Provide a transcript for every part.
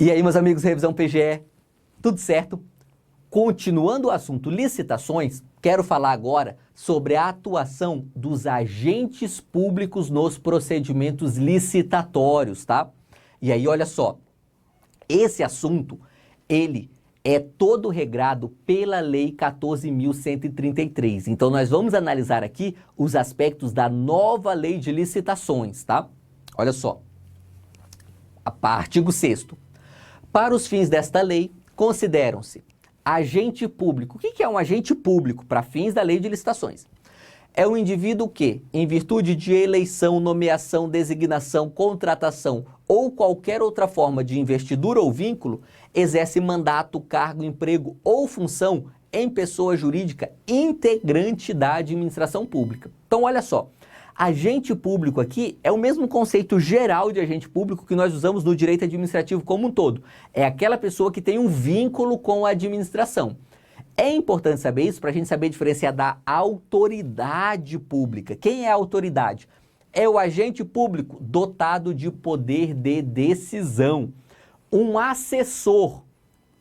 E aí, meus amigos, Revisão PGE, tudo certo? Continuando o assunto licitações, quero falar agora sobre a atuação dos agentes públicos nos procedimentos licitatórios, tá? E aí, olha só, esse assunto, ele é todo regrado pela Lei 14.133. Então, nós vamos analisar aqui os aspectos da nova Lei de Licitações, tá? Olha só, artigo 6º. Para os fins desta lei, consideram-se agente público. O que é um agente público para fins da Lei de Licitações? É um indivíduo que, em virtude de eleição, nomeação, designação, contratação ou qualquer outra forma de investidura ou vínculo, exerce mandato, cargo, emprego ou função em pessoa jurídica integrante da administração pública. Então, olha só. Agente público aqui é o mesmo conceito geral de agente público que nós usamos no direito administrativo como um todo. É aquela pessoa que tem um vínculo com a administração. É importante saber isso para a gente saber diferenciar da autoridade pública. Quem é a autoridade? É o agente público dotado de poder de decisão. Um assessor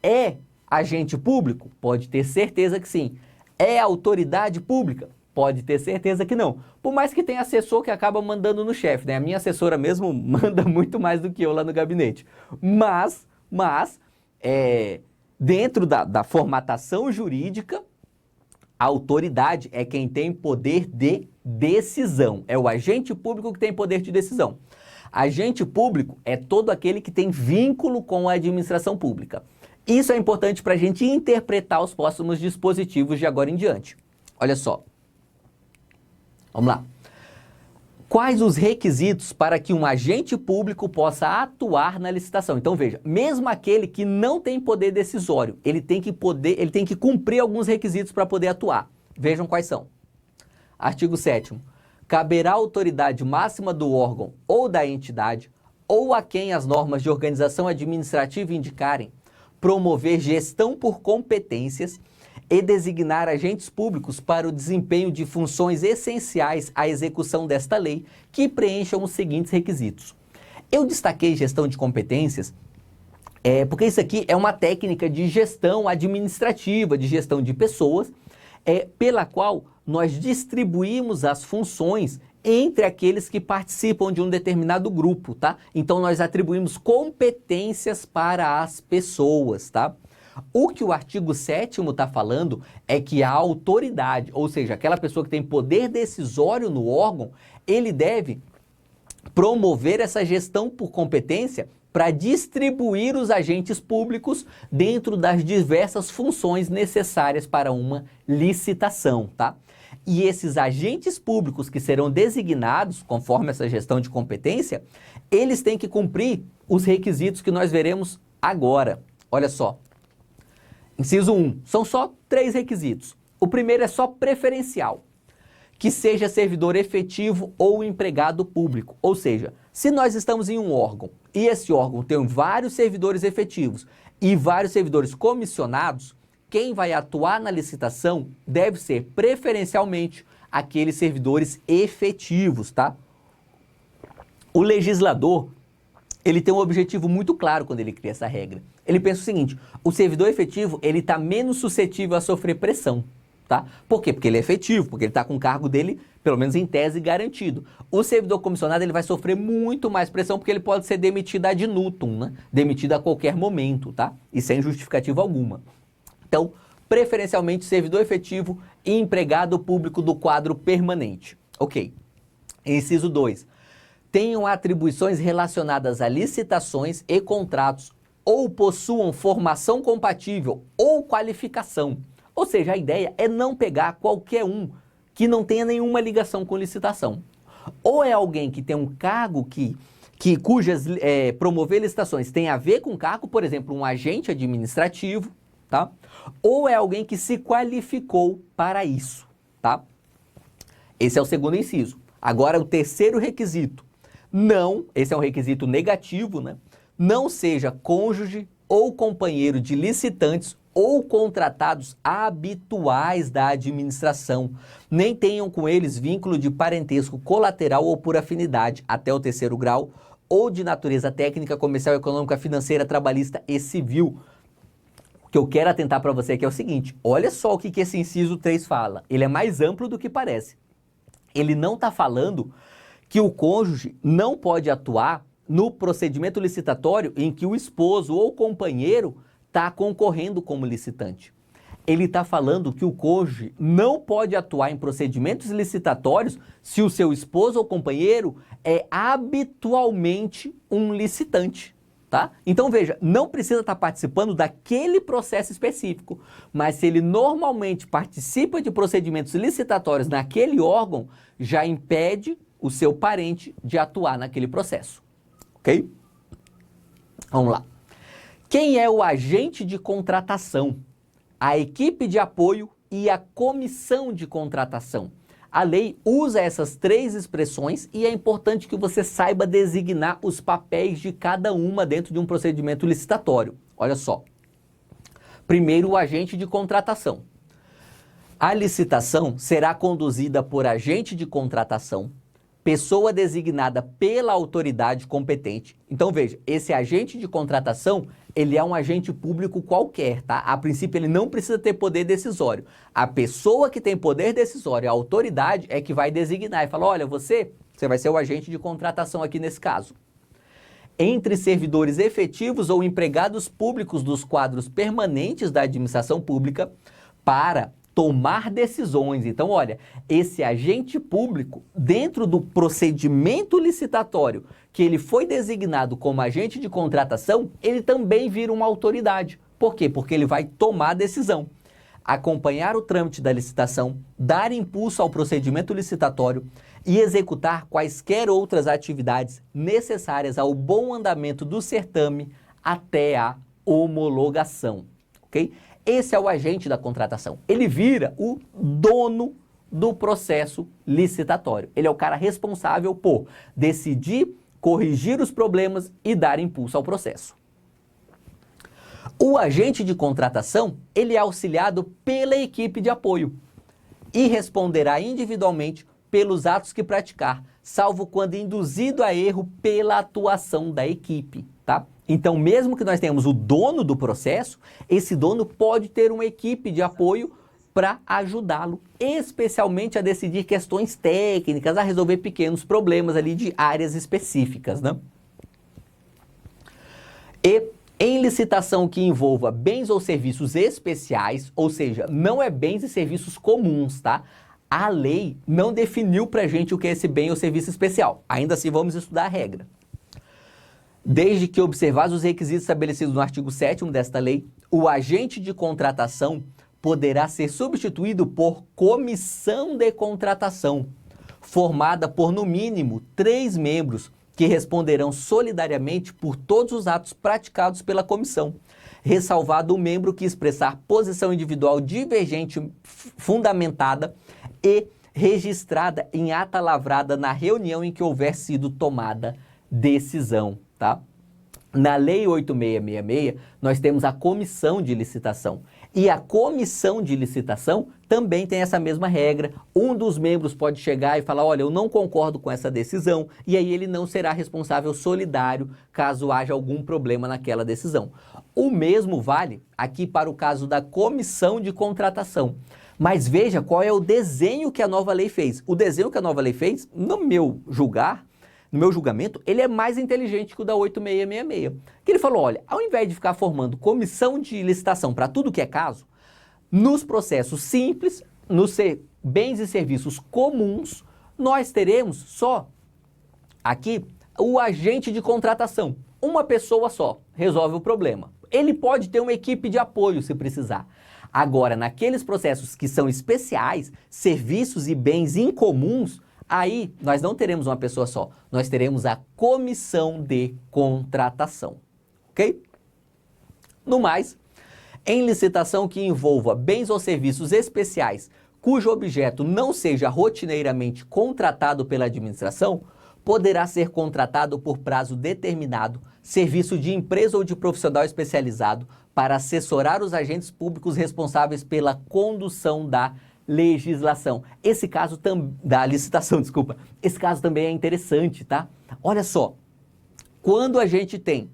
é agente público? Pode ter certeza que sim. É autoridade pública? Pode ter certeza que não. Por mais que tenha assessor que acaba mandando no chefe, né? A minha assessora mesmo manda muito mais do que eu lá no gabinete. Mas dentro da formatação jurídica, a autoridade é quem tem poder de decisão. É o agente público que tem poder de decisão. Agente público é todo aquele que tem vínculo com a administração pública. Isso é importante para a gente interpretar os próximos dispositivos de agora em diante. Olha só. Vamos lá. Quais os requisitos para que um agente público possa atuar na licitação? Então veja, mesmo aquele que não tem poder decisório, ele tem que cumprir alguns requisitos para poder atuar. Vejam quais são. Artigo 7º. Caberá à autoridade máxima do órgão ou da entidade, ou a quem as normas de organização administrativa indicarem, promover gestão por competências e designar agentes públicos para o desempenho de funções essenciais à execução desta lei, que preencham os seguintes requisitos. Eu destaquei gestão de competências porque isso aqui é uma técnica de gestão administrativa, de gestão de pessoas, pela qual nós distribuímos as funções entre aqueles que participam de um determinado grupo, tá? Então, nós atribuímos competências para as pessoas, tá? O que o artigo 7º está falando é que a autoridade, ou seja, aquela pessoa que tem poder decisório no órgão, ele deve promover essa gestão por competência para distribuir os agentes públicos dentro das diversas funções necessárias para uma licitação, tá? E esses agentes públicos que serão designados, conforme essa gestão de competência, eles têm que cumprir os requisitos que nós veremos agora. Olha só. Inciso 1, são só 3 requisitos. O primeiro é só preferencial, que seja servidor efetivo ou empregado público. Ou seja, se nós estamos em um órgão e esse órgão tem vários servidores efetivos e vários servidores comissionados, quem vai atuar na licitação deve ser preferencialmente aqueles servidores efetivos, tá? O legislador, ele tem um objetivo muito claro quando ele cria essa regra. Ele pensa o seguinte, o servidor efetivo, ele está menos suscetível a sofrer pressão, tá? Por quê? Porque ele é efetivo, porque ele está com o cargo dele, pelo menos em tese, garantido. O servidor comissionado, ele vai sofrer muito mais pressão, porque ele pode ser demitido ad nutum, né? Demitido a qualquer momento, tá? E sem justificativa alguma. Então, preferencialmente, servidor efetivo e empregado público do quadro permanente. Ok. Inciso 2. Tenham atribuições relacionadas a licitações e contratos ou possuam formação compatível ou qualificação. Ou seja, a ideia é não pegar qualquer um que não tenha nenhuma ligação com licitação. Ou é alguém que tem um cargo cujas promover licitações tem a ver com o cargo, por exemplo, um agente administrativo, tá? Ou é alguém que se qualificou para isso, tá? Esse é o segundo inciso. Agora, o terceiro requisito. Não, esse é um requisito negativo, né? Não seja cônjuge ou companheiro de licitantes ou contratados habituais da administração, nem tenham com eles vínculo de parentesco colateral ou por afinidade até o 3º grau, ou de natureza técnica, comercial, econômica, financeira, trabalhista e civil. O que eu quero atentar para você aqui é o seguinte, olha só o que esse inciso 3 fala. Ele é mais amplo do que parece. Ele não está falando que o cônjuge não pode atuar no procedimento licitatório em que o esposo ou companheiro está concorrendo como licitante. Ele está falando que o cônjuge não pode atuar em procedimentos licitatórios se o seu esposo ou companheiro é habitualmente um licitante, tá? Então veja, não precisa estar participando daquele processo específico, mas se ele normalmente participa de procedimentos licitatórios naquele órgão, já impede o seu parente de atuar naquele processo, ok? Vamos lá. Quem é o agente de contratação? A equipe de apoio e a comissão de contratação. A lei usa essas três expressões e é importante que você saiba designar os papéis de cada uma dentro de um procedimento licitatório. Olha só. Primeiro, o agente de contratação. A licitação será conduzida por agente de contratação, pessoa designada pela autoridade competente. Então veja, esse agente de contratação, ele é um agente público qualquer, tá? A princípio ele não precisa ter poder decisório. A pessoa que tem poder decisório, a autoridade, é que vai designar e falar, olha, você vai ser o agente de contratação aqui nesse caso. Entre servidores efetivos ou empregados públicos dos quadros permanentes da administração pública para tomar decisões. Então, olha, esse agente público, dentro do procedimento licitatório, que ele foi designado como agente de contratação, ele também vira uma autoridade. Por quê? Porque ele vai tomar decisão, acompanhar o trâmite da licitação, dar impulso ao procedimento licitatório e executar quaisquer outras atividades necessárias ao bom andamento do certame até a homologação, ok? Esse é o agente da contratação. Ele vira o dono do processo licitatório. Ele é o cara responsável por decidir, corrigir os problemas e dar impulso ao processo. O agente de contratação, ele é auxiliado pela equipe de apoio e responderá individualmente pelos atos que praticar, salvo quando induzido a erro pela atuação da equipe, tá? Então, mesmo que nós tenhamos o dono do processo, esse dono pode ter uma equipe de apoio para ajudá-lo, especialmente a decidir questões técnicas, a resolver pequenos problemas ali de áreas específicas, né? E em licitação que envolva bens ou serviços especiais, ou seja, não é bens e serviços comuns, tá? A lei não definiu para a gente o que é esse bem ou serviço especial. Ainda assim, vamos estudar a regra. Desde que observados os requisitos estabelecidos no artigo 7º desta lei, o agente de contratação poderá ser substituído por comissão de contratação, formada por no mínimo 3 membros que responderão solidariamente por todos os atos praticados pela comissão, ressalvado o membro que expressar posição individual divergente fundamentada e registrada em ata lavrada na reunião em que houver sido tomada decisão, tá? Na Lei 8.666, nós temos a comissão de licitação. E a comissão de licitação também tem essa mesma regra. Um dos membros pode chegar e falar, olha, eu não concordo com essa decisão, e aí ele não será responsável solidário caso haja algum problema naquela decisão. O mesmo vale aqui para o caso da comissão de contratação. Mas veja qual é o desenho que a nova lei fez. O desenho que a nova lei fez, no meu julgamento, ele é mais inteligente que o da 8.666. Que ele falou, olha, ao invés de ficar formando comissão de licitação para tudo que é caso, nos processos simples, nos bens e serviços comuns, nós teremos só aqui o agente de contratação. Uma pessoa só resolve o problema. Ele pode ter uma equipe de apoio se precisar. Agora, naqueles processos que são especiais, serviços e bens incomuns, aí nós não teremos uma pessoa só, nós teremos a comissão de contratação, ok? No mais, em licitação que envolva bens ou serviços especiais, cujo objeto não seja rotineiramente contratado pela administração, poderá ser contratado por prazo determinado, serviço de empresa ou de profissional especializado para assessorar os agentes públicos responsáveis pela condução da legislação. Esse caso da licitação, desculpa. Esse caso também é interessante, tá? Olha só, quando a gente tem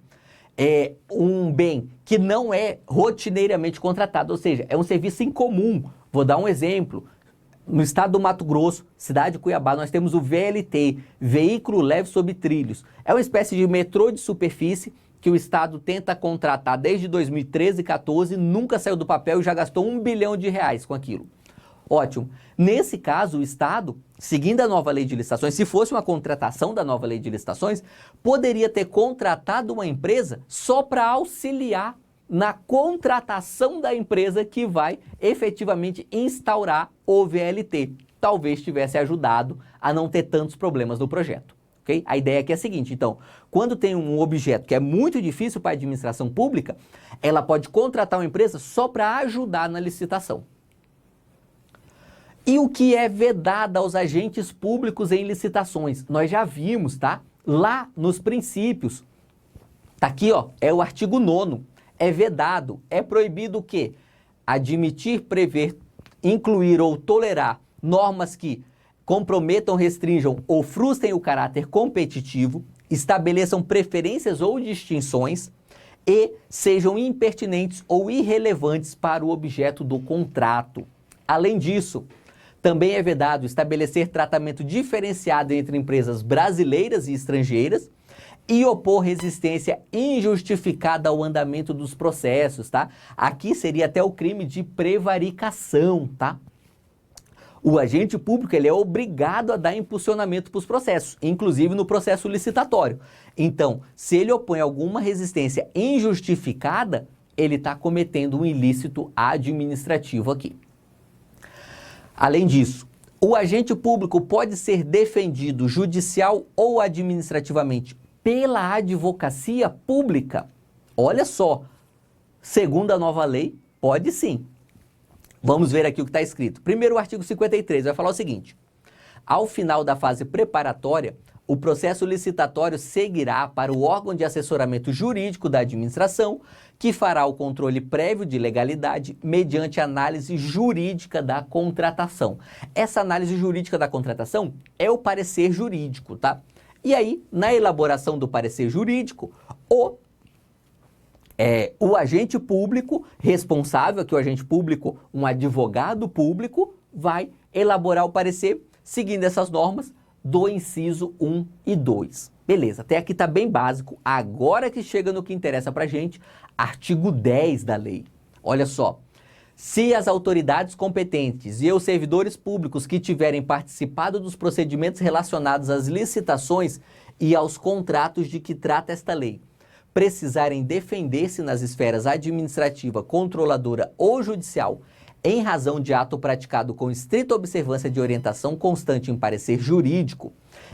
um bem que não é rotineiramente contratado, ou seja, é um serviço incomum. Vou dar um exemplo. No estado do Mato Grosso, cidade de Cuiabá, nós temos o VLT, Veículo Leve Sobre Trilhos. É uma espécie de metrô de superfície que o estado tenta contratar desde 2013 e 2014, nunca saiu do papel e já gastou R$ 1 bilhão com aquilo. Ótimo. Nesse caso, o estado, seguindo a nova lei de licitações, se fosse uma contratação da nova lei de licitações, poderia ter contratado uma empresa só para auxiliar na contratação da empresa que vai efetivamente instaurar o VLT. Talvez tivesse ajudado a não ter tantos problemas no projeto. Okay? A ideia aqui é a seguinte, então, quando tem um objeto que é muito difícil para a administração pública, ela pode contratar uma empresa só para ajudar na licitação. E o que é vedado aos agentes públicos em licitações? Nós já vimos, tá? Lá nos princípios. Tá aqui, ó, é o artigo 9º. É vedado, é proibido o quê? Admitir, prever, incluir ou tolerar normas que comprometam, restringam ou frustrem o caráter competitivo, estabeleçam preferências ou distinções e sejam impertinentes ou irrelevantes para o objeto do contrato. Além disso, também é vedado estabelecer tratamento diferenciado entre empresas brasileiras e estrangeiras e opor resistência injustificada ao andamento dos processos, tá? Aqui seria até o crime de prevaricação, tá? O agente público, ele é obrigado a dar impulsionamento para os processos, inclusive no processo licitatório. Então, se ele opõe alguma resistência injustificada, ele está cometendo um ilícito administrativo aqui. Além disso, o agente público pode ser defendido judicial ou administrativamente pela advocacia pública. Olha só, segundo a nova lei, pode sim. Vamos ver aqui o que está escrito. Primeiro, o artigo 53 vai falar o seguinte: ao final da fase preparatória, o processo licitatório seguirá para o órgão de assessoramento jurídico da administração, que fará o controle prévio de legalidade mediante análise jurídica da contratação. Essa análise jurídica da contratação é o parecer jurídico, tá? E aí, na elaboração do parecer jurídico, o agente público responsável, que o agente público, um advogado público, vai elaborar o parecer seguindo essas normas do inciso 1 e 2. Beleza, até aqui está bem básico. Agora que chega no que interessa para a gente, artigo 10 da lei. Olha só, se as autoridades competentes e os servidores públicos que tiverem participado dos procedimentos relacionados às licitações e aos contratos de que trata esta lei precisarem defender-se nas esferas administrativa, controladora ou judicial em razão de ato praticado com estrita observância de orientação constante em parecer jurídico,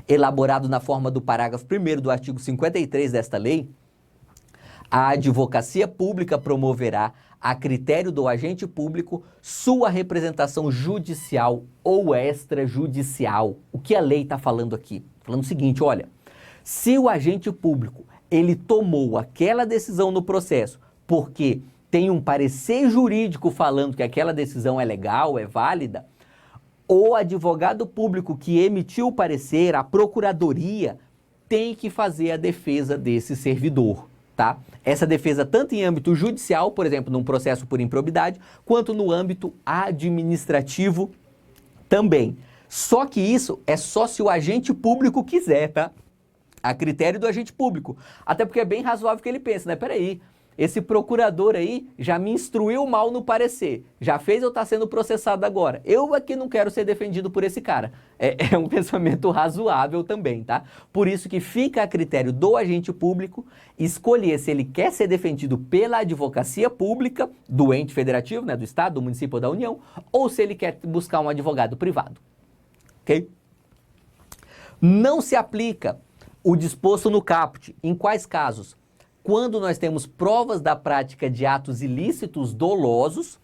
elaborado na forma do parágrafo 1º do artigo 53 desta lei, a advocacia pública promoverá, a critério do agente público, sua representação judicial ou extrajudicial. O que a lei está falando aqui? Falando o seguinte, olha, se o agente público ele tomou aquela decisão no processo porque tem um parecer jurídico falando que aquela decisão é legal, é válida, o advogado público que emitiu o parecer, a procuradoria, tem que fazer a defesa desse servidor, tá? Essa defesa tanto em âmbito judicial, por exemplo, num processo por improbidade, quanto no âmbito administrativo também. Só que isso é só se o agente público quiser, tá? A critério do agente público. Até porque é bem razoável que ele pense, né? Peraí, esse procurador aí já me instruiu mal no parecer, já fez eu estar sendo processado agora. Eu aqui não quero ser defendido por esse cara. É um pensamento razoável também, tá? Por isso que fica a critério do agente público escolher se ele quer ser defendido pela advocacia pública, do ente federativo, né? Do estado, do município ou da União, ou se ele quer buscar um advogado privado. Ok? Não se aplica o disposto no caput. Em quais casos? Quando nós temos provas da prática de atos ilícitos dolosos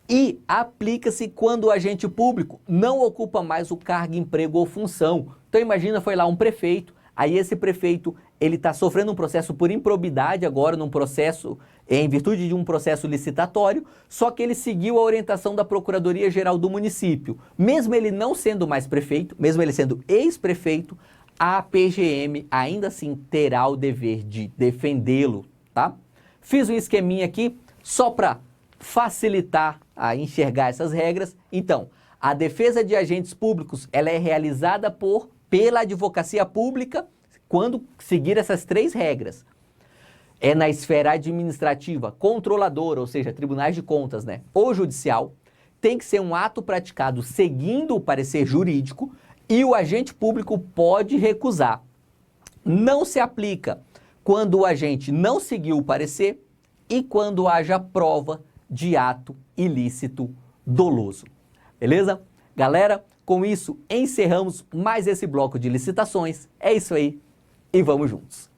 e aplica-se quando o agente público não ocupa mais o cargo, emprego ou função. Então imagina, foi lá um prefeito, aí esse prefeito ele está sofrendo um processo por improbidade agora, num processo, em virtude de um processo licitatório, só que ele seguiu a orientação da Procuradoria-Geral do município. Mesmo ele não sendo mais prefeito, mesmo ele sendo ex-prefeito, a PGM ainda assim terá o dever de defendê-lo, tá? Fiz um esqueminha aqui só para facilitar a enxergar essas regras. Então, a defesa de agentes públicos, ela é realizada pela advocacia pública quando seguir essas 3 regras. É na esfera administrativa, controladora, ou seja, tribunais de contas, né? Ou judicial, tem que ser um ato praticado seguindo o parecer jurídico e o agente público pode recusar. Não se aplica quando o agente não seguiu o parecer e quando haja prova de ato ilícito doloso. Beleza? Galera, com isso encerramos mais esse bloco de licitações. É isso aí e vamos juntos.